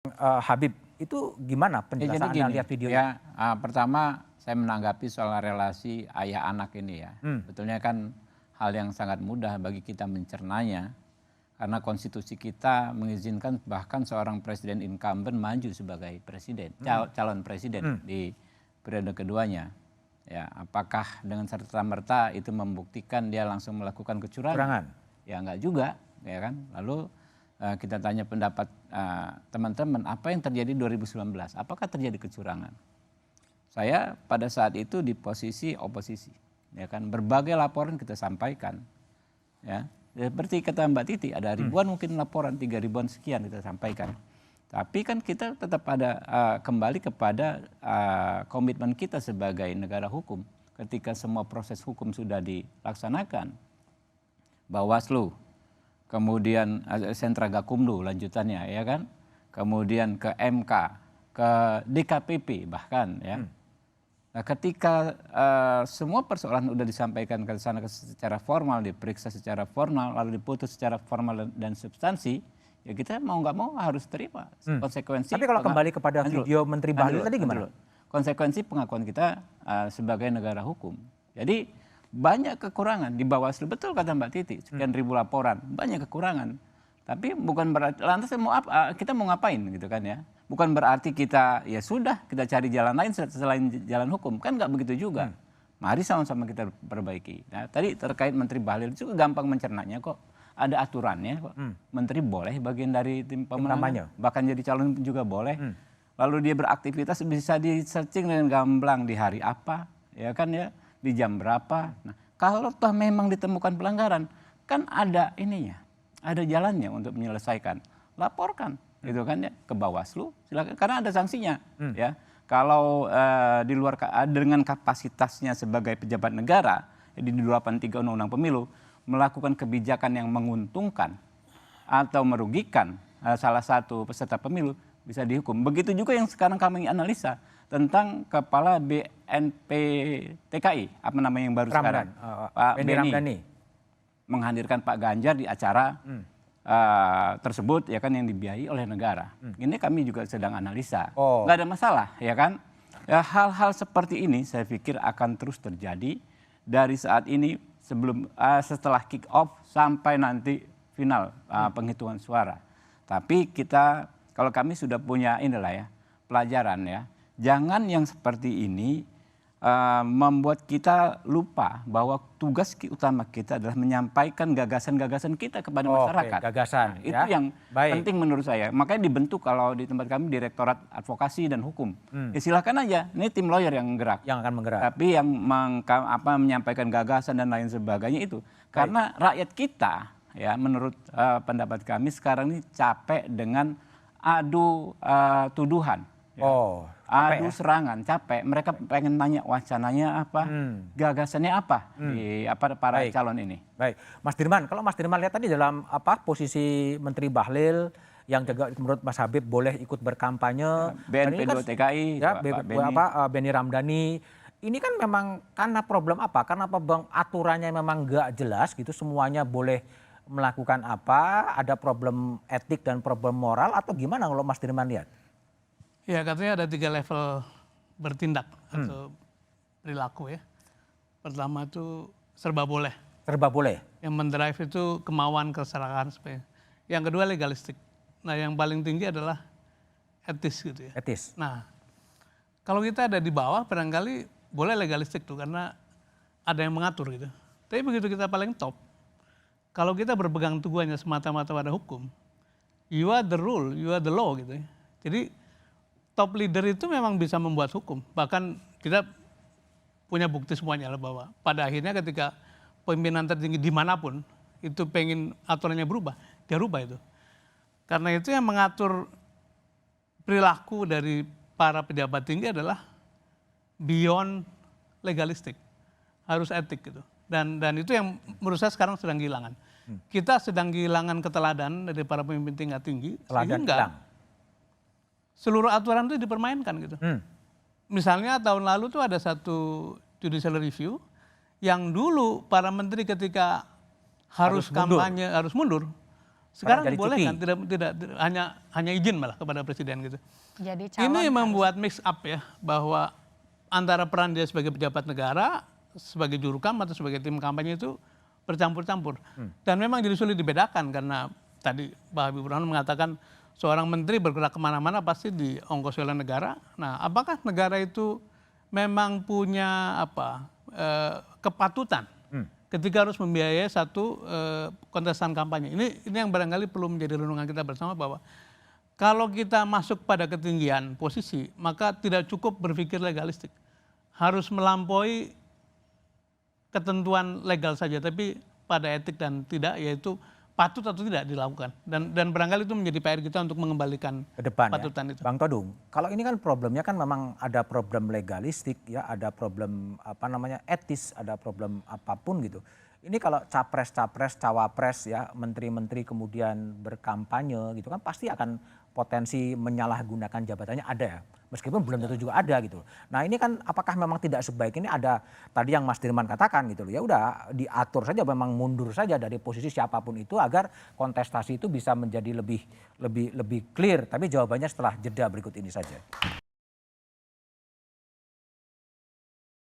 Habib, itu gimana penjelasan Anda lihat video ya, pertama saya menanggapi soal relasi ayah anak ini ya. Betulnya kan hal yang sangat mudah bagi kita mencernanya. Karena konstitusi kita mengizinkan bahkan seorang presiden incumbent maju sebagai presiden, calon presiden di periode keduanya. Ya, apakah dengan serta-merta itu membuktikan dia langsung melakukan kecurangan? Ya enggak juga, ya kan. Lalu kita tanya pendapat teman-teman, apa yang terjadi 2019? Apakah terjadi kecurangan? Saya pada saat itu di posisi oposisi, ya kan. Berbagai laporan kita sampaikan, ya. Seperti kata Mbak Titi, ada ribuan mungkin laporan, 3.000-an sekian kita sampaikan. Tapi kan kita tetap ada kembali kepada komitmen kita sebagai negara hukum. Ketika semua proses hukum sudah dilaksanakan, Bawaslu, kemudian sentra Gakumdu lanjutannya, ya kan, kemudian ke MK, ke DKPP bahkan, ya. Nah, ketika semua persoalan sudah disampaikan ke sana secara formal, diperiksa secara formal, lalu diputus secara formal dan substansi, ya kita mau nggak mau harus terima konsekuensi. Tapi kalau kembali kepada video Menteri Bahlil tadi gimana? Konsekuensi pengakuan kita sebagai negara hukum. Jadi banyak kekurangan di Bawaslu, betul kata Mbak Titi, sekian ribu laporan, banyak kekurangan. Tapi bukan berarti lantas kita mau ngapain gitu kan ya? Bukan berarti kita ya sudah kita cari jalan lain selain jalan hukum, kan nggak begitu juga. Mari sama-sama kita perbaiki. Nah, tadi terkait Menteri Bahlil juga gampang mencernanya kok. Ada aturannya kok. Menteri boleh bagian dari tim pemenangan, bahkan jadi calon juga boleh. Lalu dia beraktivitas bisa di searching dengan gamblang di hari apa, ya kan ya, di jam berapa. Nah, kalau toh memang ditemukan pelanggaran, kan ada ininya, ada jalannya untuk menyelesaikan. Laporkan. Gitu kan ya, ke Bawaslu, silakan, karena ada sanksinya, ya. Kalau di luar dengan kapasitasnya sebagai pejabat negara di 283 Undang-Undang Pemilu melakukan kebijakan yang menguntungkan atau merugikan salah satu peserta pemilu bisa dihukum. Begitu juga yang sekarang kami analisa tentang kepala BNP TKI, apa namanya yang baru sekarang, Pak Beni Ramdhani, menghadirkan Pak Ganjar di acara tersebut, ya kan, yang dibiayai oleh negara. Ini kami juga sedang analisa. Nggak ada masalah, ya kan. Ya, hal-hal seperti ini saya pikir akan terus terjadi dari saat ini setelah kick off sampai nanti final penghitungan suara. Tapi kalau kami sudah punya inilah ya pelajaran ya, jangan yang seperti ini membuat kita lupa bahwa tugas utama kita adalah menyampaikan gagasan-gagasan kita kepada masyarakat. Gagasan, nah, itu yang penting menurut saya. Makanya dibentuk kalau di tempat kami Direktorat Advokasi dan Hukum. Ya silakan aja, ini tim lawyer yang gerak. Yang akan menggerak. Tapi yang menyampaikan gagasan dan lain sebagainya itu. Karena rakyat kita, ya menurut pendapat kami sekarang ini capek dengan adu tuduhan. Ya. Adu serangan, capek. Mereka pengen nanya wacananya apa, gagasannya apa di para calon ini. Baik, Mas Dirman, kalau Mas Dirman lihat tadi dalam posisi Menteri Bahlil yang juga menurut Mas Habib boleh ikut berkampanye, BNP 2 TKI, ya, Beni Ramdhani, ini kan memang karena problem apa? Karena aturannya memang nggak jelas gitu, semuanya boleh melakukan apa? Ada problem etik dan problem moral atau gimana kalau Mas Dirman lihat? Ya, katanya ada 3 level bertindak atau perilaku ya. Pertama itu serba boleh. Serba boleh. Yang mendrive itu kemauan, keserakahan. Yang kedua legalistik. Nah, yang paling tinggi adalah etis gitu ya. Etis. Nah, kalau kita ada di bawah barangkali boleh legalistik tuh karena ada yang mengatur gitu. Tapi begitu kita paling top, kalau kita berpegang teguh hanya semata-mata pada hukum, you are the rule, you are the law gitu ya. Jadi top leader itu memang bisa membuat hukum. Bahkan kita punya bukti semuanya lah bahwa pada akhirnya ketika pimpinan tertinggi dimanapun itu pengen aturannya berubah, dia rubah itu. Karena itu yang mengatur perilaku dari para pejabat tinggi adalah beyond legalistik, harus etik gitu. Dan itu yang menurut saya sekarang sedang kehilangan. Kita sedang kehilangan keteladanan dari para pemimpin tingkat tinggi, sehingga seluruh aturan itu dipermainkan gitu. Misalnya tahun lalu tuh ada satu judicial review yang dulu para menteri ketika harus kampanye harus mundur, Sekarang jadi dibolehkan, cuti. tidak hanya izin malah kepada presiden gitu. Jadi calon Ini harus- membuat mix up ya, bahwa antara peran dia sebagai pejabat negara, sebagai juru kam atau sebagai tim kampanye itu bercampur-campur. Dan memang jadi sulit dibedakan karena tadi Pak Habibur Rahman mengatakan seorang menteri bergerak kemana-mana pasti diongkosi oleh negara. Nah, apakah negara itu memang punya kepatutan ketika harus membiayai satu kontestan kampanye? Ini yang barangkali perlu menjadi renungan kita bersama, bahwa kalau kita masuk pada ketinggian posisi, maka tidak cukup berpikir legalistik. Harus melampaui ketentuan legal saja, tapi pada etik dan tidak, yaitu patut atau tidak dilakukan. Dan barangkali itu menjadi PR kita untuk mengembalikan Ke depan patutan ya. itu. Bang Todung, kalau ini kan problemnya kan memang ada problem legalistik ya, ada problem etis, ada problem apapun gitu. Ini kalau capres-capres, cawapres ya, menteri-menteri kemudian berkampanye gitu kan pasti akan potensi menyalahgunakan jabatannya ada ya. Meskipun belum tentu juga ada gitu. Nah ini kan apakah memang tidak sebaik ini ada tadi yang Mas Dirman katakan gitu loh. Ya udah diatur saja, memang mundur saja dari posisi siapapun itu agar kontestasi itu bisa menjadi lebih clear. Tapi jawabannya setelah jeda berikut ini saja.